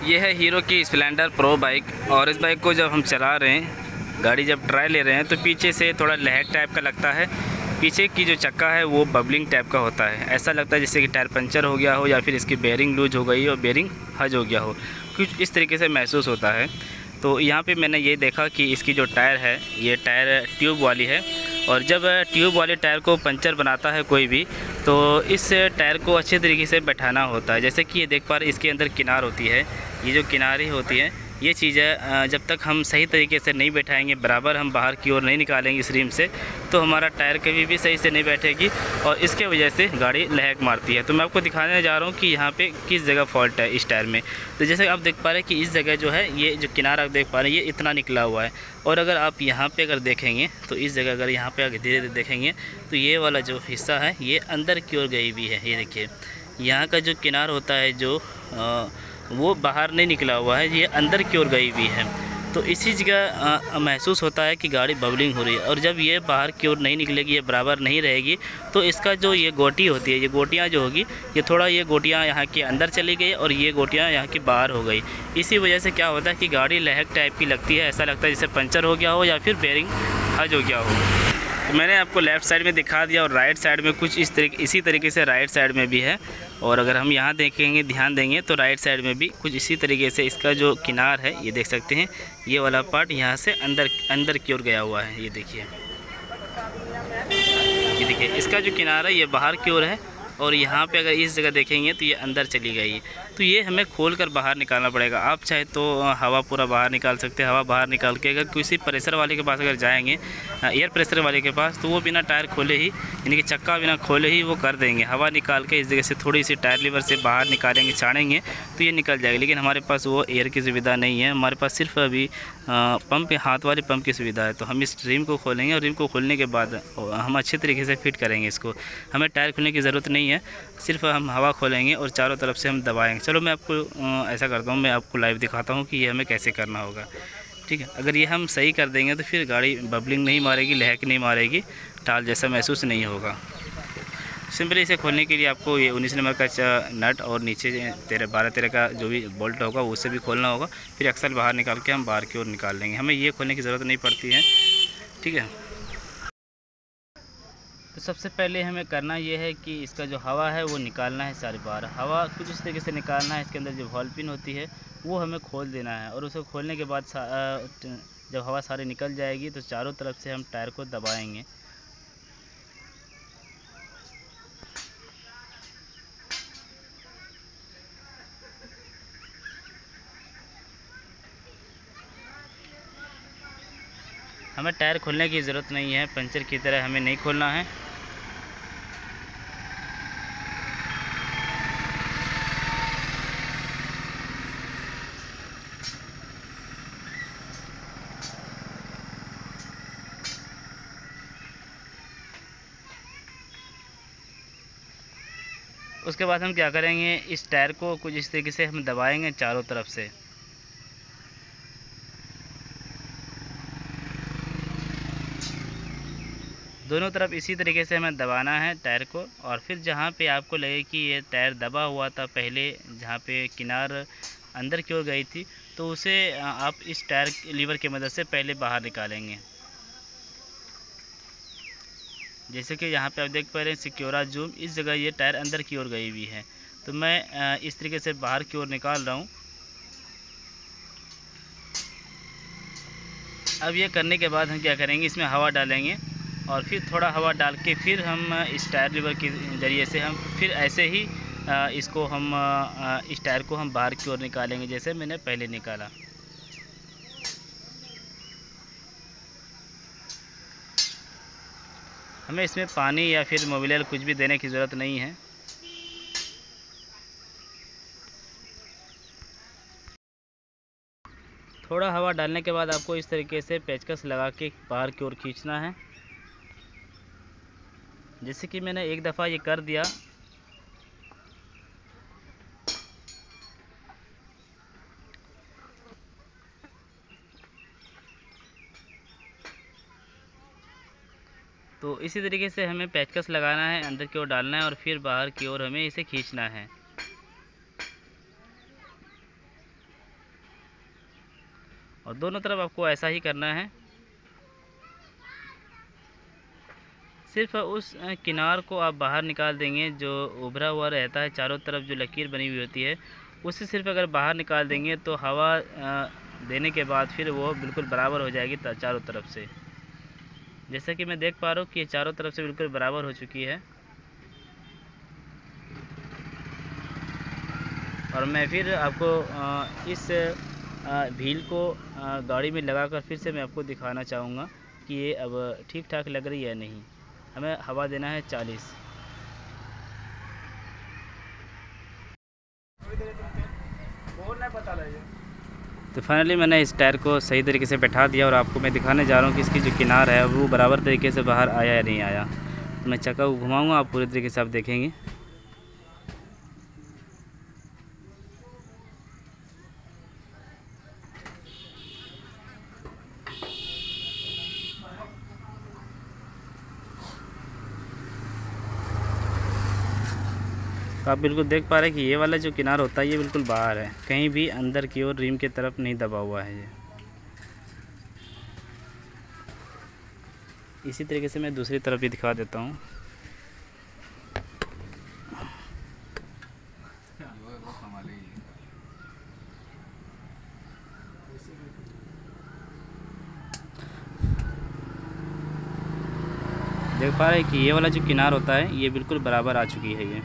ये है हीरो की स्प्लेंडर प्रो बाइक। और इस बाइक को जब हम चला रहे हैं, गाड़ी जब ट्राई ले रहे हैं, तो पीछे से थोड़ा लहर टाइप का लगता है। पीछे की जो चक्का है वो बबलिंग टाइप का होता है। ऐसा लगता है जैसे कि टायर पंचर हो गया हो या फिर इसकी बेयरिंग लूज हो गई और बेयरिंग हज हो गया हो, कुछ इस तरीके से महसूस होता है। तो यहाँ पे मैंने ये देखा कि इसकी जो टायर है, ये टायर ट्यूब वाली है। और जब ट्यूब वाले टायर को पंचर बनाता है कोई भी, तो इस टायर को अच्छे तरीके से बैठाना होता है। जैसे कि ये देख पा रहे, इसके अंदर किनार होती है। ये जो किनारी होती है, ये चीज़ें जब तक हम सही तरीके से नहीं बैठाएंगे, बराबर हम बाहर की ओर नहीं निकालेंगे इस रिम से, तो हमारा टायर कभी भी सही से नहीं बैठेगी और इसके वजह से गाड़ी लहक मारती है। तो मैं आपको दिखाने जा रहा हूँ कि यहाँ पे किस जगह फॉल्ट है इस टायर में। तो जैसे आप देख पा रहे हैं कि इस जगह जो है, ये जो किनारा आप देख पा रहे हैं, ये इतना निकला हुआ है। और अगर आप यहाँ पर अगर देखेंगे, तो इस जगह अगर यहाँ पर धीरे धीरे देखेंगे, तो ये वाला जो हिस्सा है ये अंदर की ओर गई हुई है। ये देखिए, यहाँ का जो किनार होता है जो वो बाहर नहीं निकला हुआ है, ये अंदर की ओर गई हुई है। तो इसी जगह महसूस होता है कि गाड़ी बबलिंग हो रही है। और जब ये बाहर की ओर नहीं निकलेगी, ये बराबर नहीं रहेगी, तो इसका जो ये गोटी होती है, ये गोटियाँ जो होगी, ये थोड़ा ये गोटियाँ यहाँ के अंदर चली गई और ये गोटियाँ यहाँ की बाहर हो गई। इसी वजह से क्या होता है कि गाड़ी लहक टाइप की लगती है। ऐसा लगता है जैसे पंचर हो गया हो या फिर बेयरिंग हज हो गया हो। तो मैंने आपको लेफ़्ट साइड में दिखा दिया और राइट साइड में कुछ इसी तरीके से राइट साइड में भी है। और अगर हम यहाँ देखेंगे, ध्यान देंगे, तो राइट साइड में भी कुछ इसी तरीके से इसका जो किनार है, ये देख सकते हैं, ये वाला पार्ट यहाँ से अंदर की ओर गया हुआ है। ये देखिए, इसका जो किनारा है ये बाहर की ओर है और यहाँ पे अगर इस जगह देखेंगे तो ये अंदर चली गई। तो ये हमें खोल कर बाहर निकालना पड़ेगा। आप चाहे तो हवा पूरा बाहर निकाल सकते हैं। हवा बाहर निकाल के अगर किसी प्रेशर वाले के पास अगर जाएंगे, एयर प्रेशर वाले के पास, तो वो बिना टायर खोले ही, यानी कि चक्का बिना खोले ही वो कर देंगे। हवा निकाल के इस जगह से थोड़ी सी टायर लीवर से बाहर निकालेंगे, छाड़ेंगे, तो ये निकल जाएगा। लेकिन हमारे पास वो एयर की सुविधा नहीं है। हमारे पास सिर्फ अभी पंप, हाथ वाले पंप की सुविधा है। तो हम इस रिम को खोलेंगे और रिम को खोलने के बाद हम अच्छे तरीके से फिट करेंगे इसको। हमें टायर खोलने की ज़रूरत नहीं है, सिर्फ हम हवा खोलेंगे और चारों तरफ से हम दबाएंगे। चलो मैं आपको ऐसा करता हूँ, मैं आपको लाइव दिखाता हूँ कि ये हमें कैसे करना होगा। ठीक है, अगर ये हम सही कर देंगे तो फिर गाड़ी बबलिंग नहीं मारेगी, लहक नहीं मारेगी, टाल जैसा महसूस नहीं होगा। सिंपली इसे खोलने के लिए आपको ये 19 नंबर का नट और नीचे 12-13 का जो भी बोल्ट होगा उससे भी खोलना होगा। फिर एक्सल बाहर निकाल के हम बाहर की ओर निकाल लेंगे। हमें ये खोलने की ज़रूरत नहीं पड़ती है। ठीक है, तो सबसे पहले हमें करना ये है कि इसका जो हवा है वो निकालना है सारी बार। हवा कुछ इस तरीके से निकालना है। इसके अंदर जो वॉल पिन होती है वो हमें खोल देना है और उसको खोलने के बाद जब हवा सारी निकल जाएगी तो चारों तरफ से हम टायर को दबाएंगे। हमें टायर खोलने की ज़रूरत नहीं है, पंचर की तरह हमें नहीं खोलना है। उसके बाद हम क्या करेंगे, इस टायर को कुछ इस तरीके से हम दबाएंगे चारों तरफ से। दोनों तरफ इसी तरीके से हमें दबाना है टायर को। और फिर जहाँ पे आपको लगे कि ये टायर दबा हुआ था पहले, जहाँ पे किनार अंदर की ओर गई थी, तो उसे आप इस टायर लीवर की मदद से पहले बाहर निकालेंगे। जैसे कि यहाँ पे आप देख पा रहे हैं सिक्योरा जूम, इस जगह ये टायर अंदर की ओर गई हुई है। तो मैं इस तरीके से बाहर की ओर निकाल रहा हूँ। अब ये करने के बाद हम क्या करेंगे, इसमें हवा डालेंगे और फिर थोड़ा हवा डाल के फिर हम इस टायर लीवर के ज़रिए से हम फिर ऐसे ही इसको हम इस टायर को हम बाहर की ओर निकालेंगे जैसे मैंने पहले निकाला। हमें इसमें पानी या फिर मोबिल कुछ भी देने की ज़रूरत नहीं है। थोड़ा हवा डालने के बाद आपको इस तरीके से पेचकस लगा के बाहर की ओर खींचना है। जैसे कि मैंने एक दफ़ा ये कर दिया। तो इसी तरीके से हमें पेचकस लगाना है, अंदर की ओर डालना है और फिर बाहर की ओर हमें इसे खींचना है। और दोनों तरफ आपको ऐसा ही करना है। सिर्फ उस किनार को आप बाहर निकाल देंगे जो उभरा हुआ रहता है, चारों तरफ जो लकीर बनी हुई होती है उससे सिर्फ अगर बाहर निकाल देंगे तो हवा देने के बाद फिर वो बिल्कुल बराबर हो जाएगी चारों तरफ से। जैसा कि मैं देख पा रहा हूँ कि ये चारों तरफ से बिल्कुल बराबर हो चुकी है। और मैं फिर आपको इस व्हील को गाड़ी में लगाकर फिर से मैं आपको दिखाना चाहूँगा कि ये अब ठीक ठाक लग रही है नहीं। हमें हवा देना है 40। तो फाइनली मैंने इस टायर को सही तरीके से बैठा दिया और आपको मैं दिखाने जा रहा हूँ कि इसकी जो किनार है वो बराबर तरीके से बाहर आया या नहीं आया। तो मैं चक्का को घुमाऊँगा, आप पूरे तरीके से आप देखेंगे। तो आप बिल्कुल देख पा रहे हैं कि ये वाला जो किनार होता है ये बिल्कुल बाहर है, कहीं भी अंदर की ओर रिम की तरफ नहीं दबा हुआ है ये। इसी तरीके से मैं दूसरी तरफ भी दिखा देता हूँ। देख पा रहे हैं कि ये वाला जो किनार होता है ये बिल्कुल बराबर आ चुकी है ये।